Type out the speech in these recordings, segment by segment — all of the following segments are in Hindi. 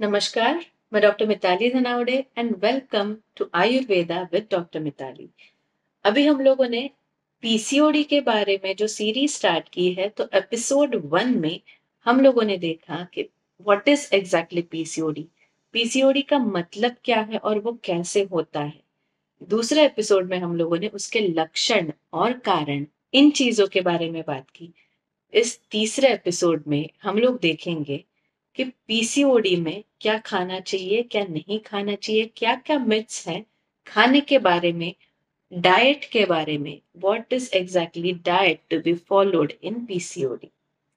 नमस्कार, मैं doctor Mitali Dhanawade and welcome to Ayurveda with doctor Mitali. अभी हम लोगों ने पीसीओडी के बारे में जो सीरीज स्टार्ट की है, तो एपिसोड 1 में हम लोगों ने देखा कि what is exactly PCOD, PCOD का मतलब क्या है और वो कैसे होता है। दूसरे एपिसोड में हम लोगों ने उसके लक्षण और कारण, इन चीजों के बारे में बात की। इस तीसरे एपिसोड में हम लोग देखेंगे कि पीसीओडी में क्या खाना चाहिए, क्या नहीं खाना चाहिए, क्या क्या मिथ्स हैं खाने के बारे में, डाइट के बारे में, what is exactly diet to be followed in PCOD.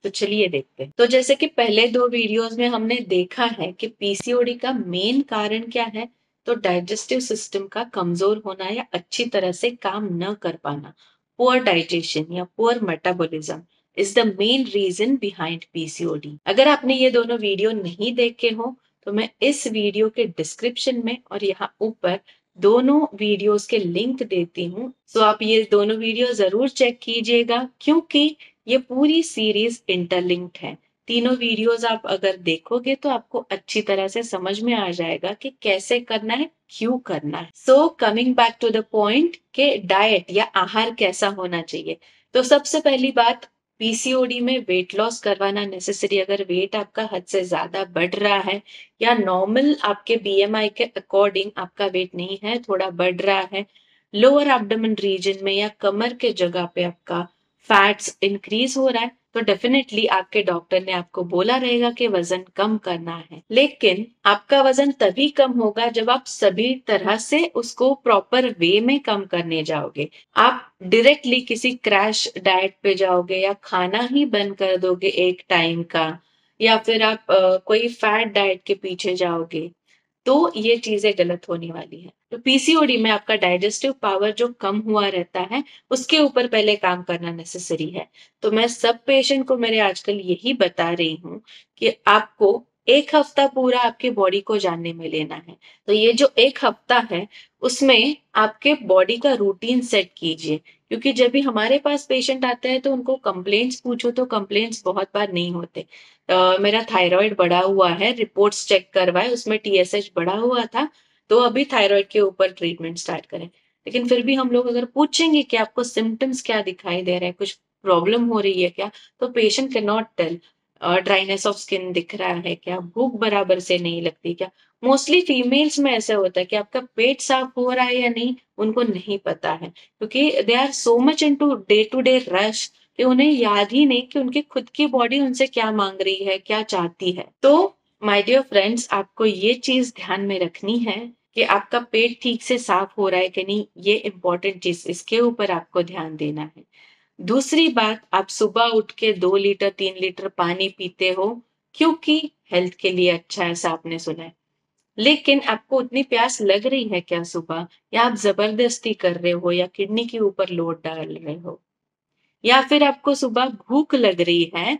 तो चलिए देखते हैं। तो जैसे कि पहले दो वीडियोस में हमने देखा है कि पीसीओडी का मेन कारण क्या है, तो डाइजेस्टिव सिस्टम का कमजोर होना या अच्छी तरह से काम न कर पाना, पुअर डाइजेशन या poor metabolism is the main reason behind PCOD. अगर आपने ये दोनों वीडियो नहीं देखे हो तो मैं इस वीडियो के डिस्क्रिप्शन में और यहाँ ऊपर दोनों वीडियोस के लिंक देती हूँ, तो आप ये दोनों वीडियो जरूर चेक कीजिएगा, क्योंकि ये पूरी सीरीज इंटरलिंक्ड है। तीनों वीडियोस आप अगर देखोगे तो आपको अच्छी तरह से समझ में आ जाएगा कि कैसे करना है, क्यों करना है। So coming back to the point के डाइट या आहार कैसा होना चाहिए। तो सबसे पहली बात, पीसीओडी में वेट लॉस करवाना नेसेसरी। अगर वेट आपका हद से ज्यादा बढ़ रहा है या नॉर्मल आपके बीएमआई के अकॉर्डिंग आपका वेट नहीं है, थोड़ा बढ़ रहा है, लोअर एब्डोमेन रीजन में या कमर के जगह पे आपका फैट्स इंक्रीज हो रहा है, तो डेफिनेटली आपके डॉक्टर ने आपको बोला रहेगा कि वजन कम करना है। लेकिन आपका वजन तभी कम होगा जब आप सभी तरह से उसको प्रॉपर वे में कम करने जाओगे। आप डायरेक्टली किसी क्रैश डाइट पे जाओगे या खाना ही बंद कर दोगे एक टाइम का, या फिर आप कोई फैट डाइट के पीछे जाओगे, तो ये चीजें गलत होने वाली है। तो पीसीओडी में आपका डाइजेस्टिव पावर जो कम हुआ रहता है, उसके ऊपर पहले काम करना नेसेसरी है। तो मैं सब पेशेंट को मेरे आजकल यही बता रही हूँ कि आपको एक हफ्ता पूरा आपके बॉडी को जानने में लेना है। तो ये जो एक हफ्ता है, उसमें आपके बॉडी का रूटीन सेट कीजिए, क्योंकि जब भी हमारे पास पेशेंट आते हैं तो उनको कंप्लेंट्स पूछो तो कंप्लेंट्स बहुत बार नहीं होते। मेरा थायराइड बढ़ा हुआ है, रिपोर्ट्स चेक करवाए, उसमें टीएसएच बढ़ा हुआ था, तो अभी थायराइड के ऊपर ट्रीटमेंट स्टार्ट करें। लेकिन फिर भी हम लोग अगर पूछेंगे कि आपको सिम्टम्स क्या दिखाई दे रहे हैं, कुछ प्रॉब्लम हो रही है क्या, तो patient can not tell. Dryness of skin दिख रहा है क्या, भूख बराबर से नहीं लगती क्या। मोस्टली फीमेल्स में ऐसा होता है कि आपका पेट साफ हो रहा है या नहीं, उनको नहीं पता है, क्योंकि they are so much into day to day rush कि उन्हें याद ही नहीं कि उनकी खुद की बॉडी उनसे क्या मांग रही है, क्या चाहती है। तो माय डियर फ्रेंड्स, आपको ये चीज ध्यान में रखनी है कि आपका पेट ठीक से साफ हो रहा है कि नहीं, ये इंपॉर्टेंट चीज, इसके ऊपर आपको ध्यान देना है। दूसरी बात, आप सुबह उठ के 2 लीटर 3 लीटर पानी पीते हो, क्योंकि हेल्थ के लिए अच्छा है, ऐसा आपने सुना है। लेकिन आपको उतनी प्यास लग रही है क्या सुबह, या आप जबरदस्ती कर रहे हो या किडनी के ऊपर लोड डाल रहे हो, या फिर आपको सुबह भूख लग रही है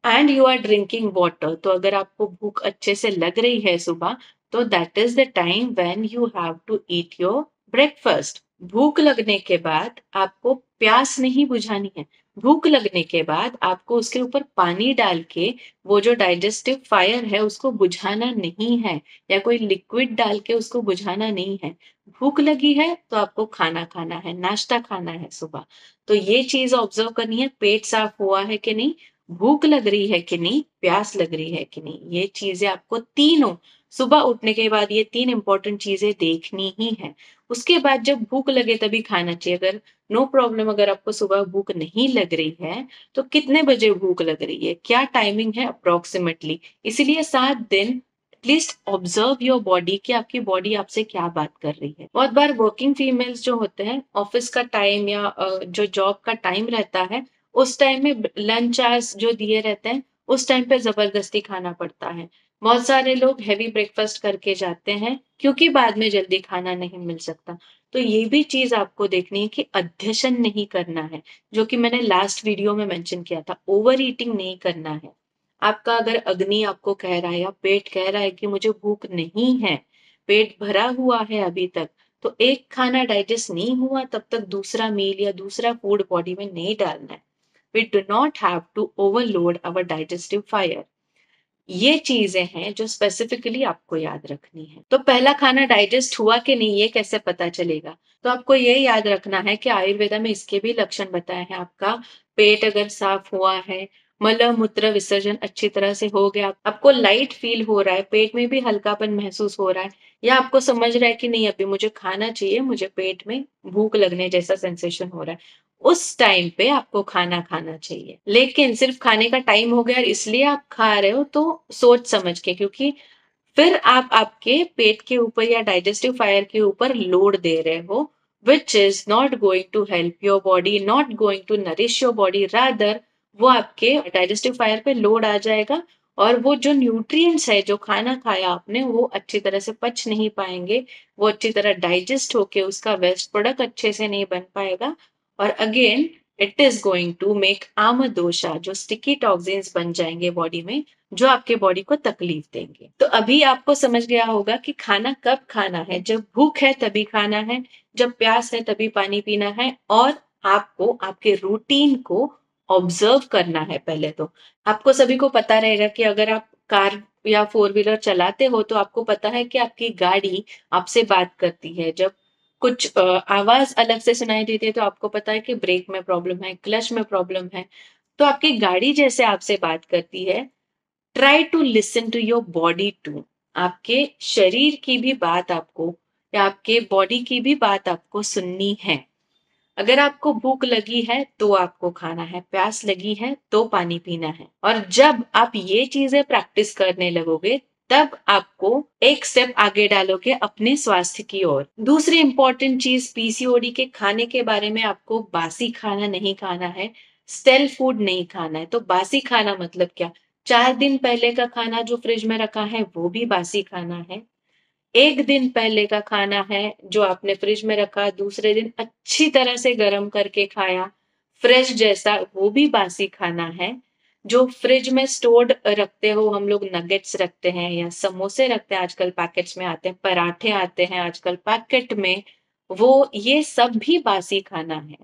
and you are drinking water. तो अगर आपको भूख अच्छे से लग रही है सुबह, तो that is the time when you have to eat your breakfast. भूख लगने के बाद आपको प्यास नहीं बुझानी है। भूख लगने के बाद आपको उसके ऊपर पानी डाल के वो जो डाइजेस्टिव फायर है उसको बुझाना नहीं है, या कोई लिक्विड डाल के उसको बुझाना नहीं है। भूख लगी है तो आपको खाना खाना है, नाश्ता खाना है सुबह। तो ये चीज ऑब्जर्व करनी है, पेट साफ हुआ है कि नहीं, भूख लग रही है कि नहीं, प्यास लग रही है कि नहीं। ये चीजें आपको तीनों सुबह उठने के बाद, ये 3 इंपॉर्टेंट चीजें देखनी ही है। उसके बाद जब भूख लगे तभी खाना चाहिए। अगर नो प्रॉब्लम, अगर आपको सुबह भूख नहीं लग रही है, तो कितने बजे भूख लग रही है, क्या टाइमिंग है अप्रोक्सीमेटली। इसीलिए 7 दिन एटलीस्ट ऑब्जर्व योर बॉडी कि आपकी बॉडी आपसे क्या बात कर रही है। बहुत बार वर्किंग फीमेल्स जो होते हैं, ऑफिस का टाइम या जो जॉब का टाइम रहता है, उस टाइम में लंच आवर्स जो दिए रहते हैं, उस टाइम पे जबरदस्ती खाना पड़ता है। बहुत सारे लोग हैवी ब्रेकफास्ट करके जाते हैं, क्योंकि बाद में जल्दी खाना नहीं मिल सकता। तो ये भी चीज आपको देखनी है कि अध्यशन नहीं करना है, जो कि मैंने लास्ट वीडियो में मेंशन किया था, ओवर ईटिंग नहीं करना है। आपका अगर अग्नि आपको कह रहा है या पेट कह रहा है कि मुझे भूख नहीं है, पेट भरा हुआ है अभी तक, तो एक खाना डाइजेस्ट नहीं हुआ तब तक दूसरा मील या दूसरा फूड बॉडी में नहीं डालना है। We do not have to overload our digestive fire. ये चीजें हैं जो स्पेसिफिकली आपको याद रखनी है। तो पहला खाना डाइजेस्ट हुआ कि नहीं ये कैसे पता चलेगा? तो आपको ये याद रखना है कि आयुर्वेदा में इसके भी लक्षण बताए हैं। आपका पेट अगर साफ हुआ है, मल मूत्र विसर्जन अच्छी तरह से हो गया, आपको लाइट फील हो रहा है, पेट में भी हल्कापन महसूस हो रहा है, या आपको समझ रहा है कि नहीं अभी मुझे खाना चाहिए, मुझे पेट में भूख लगने जैसा सेंसेशन हो रहा है, उस टाइम पे आपको खाना खाना चाहिए। लेकिन सिर्फ खाने का टाइम हो गया और इसलिए आप खा रहे हो तो सोच समझ के, क्योंकि फिर आप आपके पेट के ऊपर या डाइजेस्टिव फायर के ऊपर लोड दे रहे हो, which is not going to help your body, not going to nourish your body, rather वो आपके डाइजेस्टिव फायर पे लोड आ जाएगा और वो जो न्यूट्रिएंट्स है जो खाना खाया आपने वो अच्छी तरह से पच नहीं पाएंगे, वो अच्छी तरह डाइजेस्ट होके उसका वेस्ट प्रोडक्ट अच्छे से नहीं बन पाएगा, और again it is going to make amadosha, जो स्टिकी टॉक्सिन्स बन जाएंगे बॉडी में, जो आपके बॉडी को तकलीफ देंगे। तो अभी आपको समझ गया होगा कि खाना कब खाना है, जब भूख है तभी खाना है, जब प्यास है तभी पानी पीना है, और आपको आपके रूटीन को ऑब्जर्व करना है। पहले तो आपको सभी को पता रहेगा कि अगर आप कार या फोर व्हीलर चलाते हो तो आपको पता है कि आपकी गाड़ी आपसे बात करती है। जब कुछ आवाज अलग से सुनाई देती है तो आपको पता है कि ब्रेक में प्रॉब्लम है, क्लच में प्रॉब्लम है। तो आपकी गाड़ी जैसे आपसे बात करती है, try to listen to your body too. आपके शरीर की भी बात आपको, या आपके बॉडी की भी बात आपको सुननी है। अगर आपको भूख लगी है तो आपको खाना है, प्यास लगी है तो पानी पीना है, और जब आप ये चीजें प्रैक्टिस करने लगोगे तब आपको एक स्टेप आगे डालोगे अपने स्वास्थ्य की ओर। दूसरी इंपॉर्टेंट चीज पीसीओडी के खाने के बारे में, आपको बासी खाना नहीं खाना है, स्टेल फूड नहीं खाना है। तो बासी खाना मतलब क्या? 4 दिन पहले का खाना जो फ्रिज में रखा है वो भी बासी खाना है। 1 दिन पहले का खाना है जो आपने फ्रिज में रखा, दूसरे दिन अच्छी तरह से गर्म करके खाया, फ्रेश जैसा, वो भी बासी खाना है। जो फ्रिज में स्टोर्ड रखते हो, हम लोग नगेट्स रखते हैं या समोसे रखते हैं, आजकल पैकेट्स में आते हैं, पराठे आते हैं आजकल पैकेट में, वो ये सब भी बासी खाना है।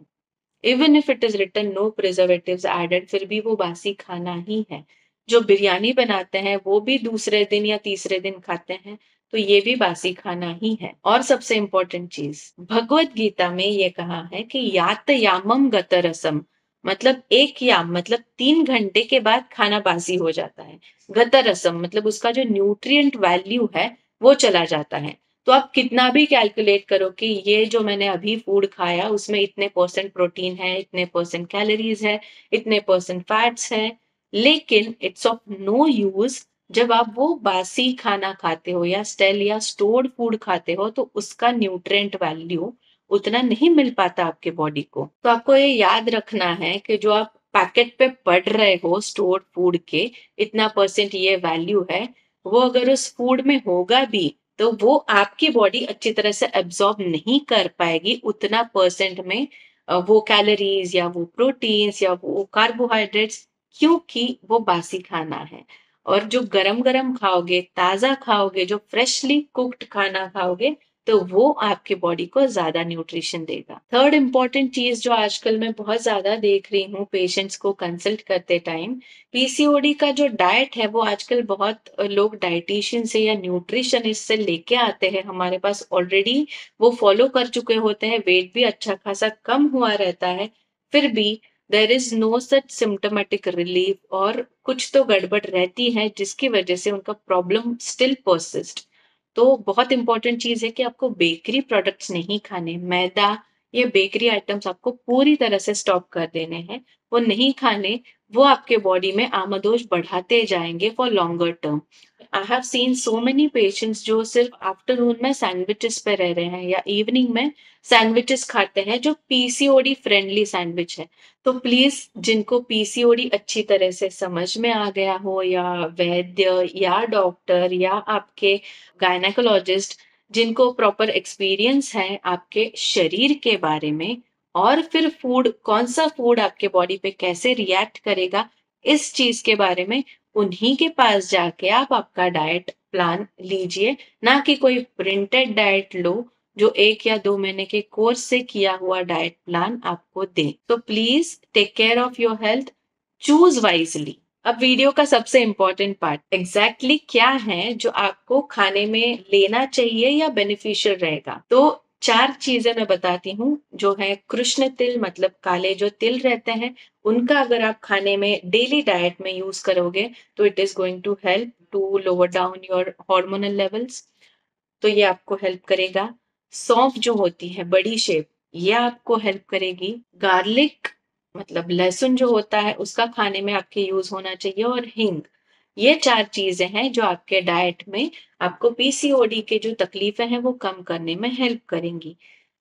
Even if it is written no preservatives added, फिर भी वो बासी खाना ही है। जो बिरयानी बनाते हैं वो भी दूसरे दिन या तीसरे दिन खाते हैं, तो ये भी बासी खाना ही है। और सबसे इंपॉर्टेंट चीज, भगवत गीता में ये कहा है कि यात यामम गत रसम, मतलब एक याम मतलब 3 घंटे के बाद खाना बासी हो जाता है। गत रसम मतलब उसका जो न्यूट्रिएंट वैल्यू है वो चला जाता है। तो आप कितना भी कैलकुलेट करो कि ये जो मैंने अभी फूड खाया उसमें इतने परसेंट प्रोटीन है, इतने परसेंट कैलोरीज है, इतने परसेंट फैट्स है, लेकिन इट्स ऑफ नो यूज जब आप वो बासी खाना खाते हो या स्टेल या स्टोर्ड फूड खाते हो, तो उसका न्यूट्रिएंट वैल्यू उतना नहीं मिल पाता आपके बॉडी को। तो आपको ये याद रखना है कि जो आप पैकेट पे पढ़ रहे हो स्टोर्ड फूड के, इतना परसेंट ये वैल्यू है, वो अगर उस फूड में होगा भी तो वो आपकी बॉडी अच्छी तरह से एब्जॉर्ब नहीं कर पाएगी उतना परसेंट में, वो कैलोरीज या वो प्रोटीन्स या वो कार्बोहाइड्रेट्स, क्योंकि वो बासी खाना है। और जो गरम गरम खाओगे, ताजा खाओगे, जो फ्रेशली कुक्ड खाना खाओगे, तो वो आपके बॉडी को ज्यादा न्यूट्रिशन देगा। थर्ड इंपॉर्टेंट चीज जो आजकल मैं बहुत ज्यादा देख रही हूँ पेशेंट्स को कंसल्ट करते टाइम, पीसीओडी का जो डाइट है वो आजकल बहुत लोग डाइटिशियन से या न्यूट्रिशनिस्ट से लेके आते हैं हमारे पास, ऑलरेडी वो फॉलो कर चुके होते हैं, वेट भी अच्छा खासा कम हुआ रहता है, फिर भी there is no such symptomatic relief, और कुछ तो गड़बड़ रहती है जिसकी वजह से उनका प्रॉब्लम स्टिल परसिस्ट। तो बहुत इंपॉर्टेंट चीज है कि आपको बेकरी प्रोडक्ट्स नहीं खाने, मैदा, ये बेकरी आइटम्स आपको पूरी तरह से स्टॉप कर देने हैं, वो नहीं खाने। वो आपके बॉडी में आमदोष बढ़ाते जाएंगे for longer term. I have seen so many patients जो सिर्फ आफ्टरनून में सैंडविचेस पे रह रहे हैं या इवनिंग में सैंडविचेस खाते हैं जो पीसीओडी फ्रेंडली सैंडविच है। तो प्लीज जिनको पीसीओडी अच्छी तरह से समझ में आ गया हो, या वैद्य या डॉक्टर या आपके गायनेकोलॉजिस्ट, जिनको प्रॉपर एक्सपीरियंस है आपके शरीर के बारे में, और फिर फूड कौन सा फूड आपके बॉडी पे कैसे रिएक्ट करेगा इस चीज के बारे में, उन्हीं के पास जाके आप आपका डाइट प्लान लीजिए, ना कि कोई प्रिंटेड डाइट लो जो 1 या 2 महीने के कोर्स से किया हुआ डाइट प्लान आपको दे। तो please take care of your health, choose wisely. अब वीडियो का सबसे इम्पोर्टेंट पार्ट, एग्जैक्टली क्या है जो आपको खाने में लेना चाहिए या बेनिफिशियल रहेगा। तो 4 चीजें मैं बताती हूँ, जो है कृष्ण तिल, मतलब काले जो तिल रहते हैं, उनका अगर आप खाने में डेली डाइट में यूज करोगे तो it is going to help to lower down your hormonal levels, तो ये आपको हेल्प करेगा। सौंफ जो होती है बड़ी शेप, ये आपको हेल्प करेगी। गार्लिक मतलब लहसुन जो होता है उसका खाने में आपके यूज होना चाहिए, और हींग। ये 4 चीजें हैं जो आपके डाइट में आपको पीसीओडी के जो तकलीफें हैं वो कम करने में हेल्प करेंगी।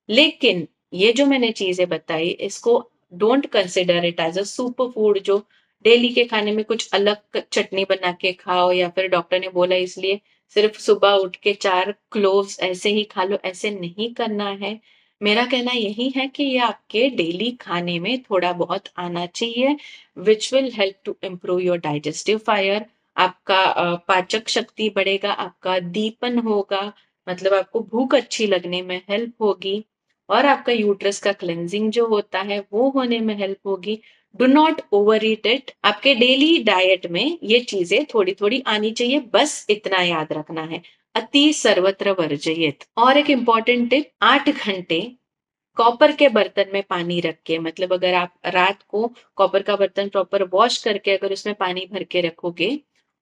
लेकिन ये जो मैंने चीजें बताई, इसको don't consider it as a super food, जो डेली के खाने में कुछ अलग चटनी बना के खाओ, या फिर डॉक्टर ने बोला इसलिए सिर्फ सुबह उठ के 4 क्लोव्स ऐसे ही खा लो, ऐसे नहीं करना है। मेरा कहना यही है कि ये आपके डेली खाने में थोड़ा बहुत आना चाहिए, which will help to improve your digestive fire. आपका पाचक शक्ति बढ़ेगा, आपका दीपन होगा, मतलब आपको भूख अच्छी लगने में हेल्प होगी, और आपका यूट्रस का क्लेंजिंग जो होता है वो होने में हेल्प होगी। Do not over eat it, आपके डेली डाइट में ये चीजें थोड़ी थोड़ी आनी चाहिए, बस इतना याद रखना है, अति सर्वत्र वर्जयेत। और एक इंपॉर्टेंट टिप, 8 घंटे कॉपर के बर्तन में पानी रख के, मतलब अगर आप रात को कॉपर का बर्तन प्रॉपर वॉश करके अगर उसमें पानी भर के रखोगे,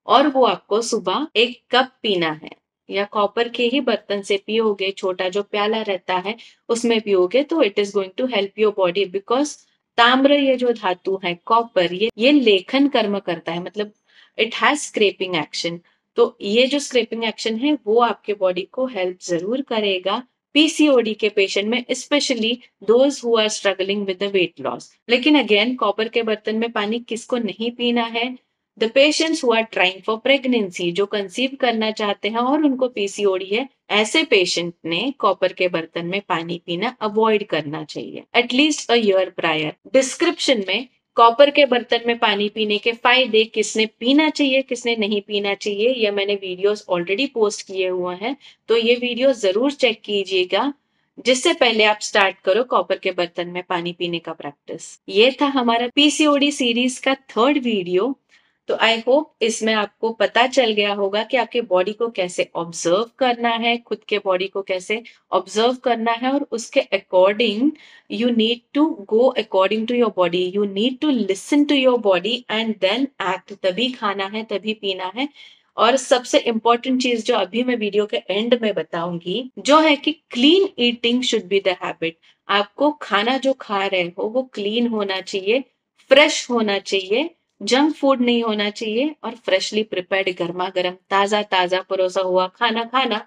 और वो आपको सुबह 1 कप पीना है, या कॉपर के ही बर्तन से पियोगे, छोटा जो प्याला रहता है उसमें पियोगे, तो it is going to help your body, because ताम्र ये जो धातु है कॉपर, ये लेखन कर्म करता है, मतलब इट हैज स्क्रैपिंग एक्शन। तो ये जो स्क्रैपिंग एक्शन है वो आपके बॉडी को हेल्प जरूर करेगा पीसीओडी के पेशेंट में, specially those who are struggling with the weight loss. लेकिन अगेन, कॉपर के बर्तन में पानी किसको नहीं पीना है? The patients who are trying for pregnancy, जो कंसीव करना चाहते हैं और उनको पीसीओडी है, ऐसे पेशेंट ने कॉपर के बर्तन में पानी पीना अवॉइड करना चाहिए at least a year prior. Description में कॉपर के बर्तन में पानी पीने के फायदे, किसने पीना चाहिए किसने नहीं पीना चाहिए, ये मैंने वीडियोस ऑलरेडी पोस्ट किए हुए हैं, तो ये वीडियो जरूर चेक कीजिएगा, जिससे पहले आप स्टार्ट करो कॉपर के बर्तन में पानी पीने का प्रैक्टिस। ये था हमारा पीसीओडी सीरीज का 3rd वीडियो। तो आई होप इसमें आपको पता चल गया होगा कि आपके बॉडी को कैसे ऑब्जर्व करना है, खुद के बॉडी को कैसे ऑब्जर्व करना है, और उसके according you need to go according to your body, you need to listen to your body and then act, तभी खाना है तभी पीना है। और सबसे इंपॉर्टेंट चीज जो अभी मैं वीडियो के एंड में बताऊंगी, जो है कि clean eating should be the habit. आपको खाना जो खा रहे हो वो क्लीन होना चाहिए, फ्रेश होना चाहिए, जंक फूड नहीं होना चाहिए, और फ्रेशली प्रिपेयर्ड गर्मा गर्म ताजा ताजा परोसा हुआ खाना खाना।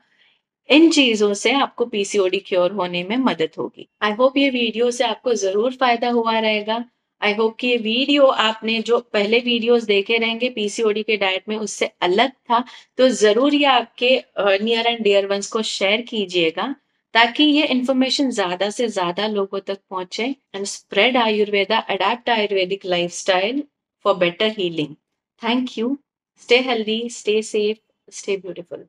इन चीजों से आपको पीसीओडी क्योर होने में मदद होगी। आई होप ये वीडियो से आपको जरूर फायदा हुआ रहेगा। आई होप कि ये वीडियो आपने जो पहले वीडियोस देखे रहेंगे पीसीओडी के डाइट में उससे अलग था, तो जरूर ये आपके नियर एंड डियर वंस को शेयर कीजिएगा, ताकि ये इन्फॉर्मेशन ज्यादा से ज्यादा लोगों तक पहुंचे, and spread Ayurveda, adapt Ayurvedic lifestyle for better healing. Thank you. Stay healthy, stay safe, stay beautiful.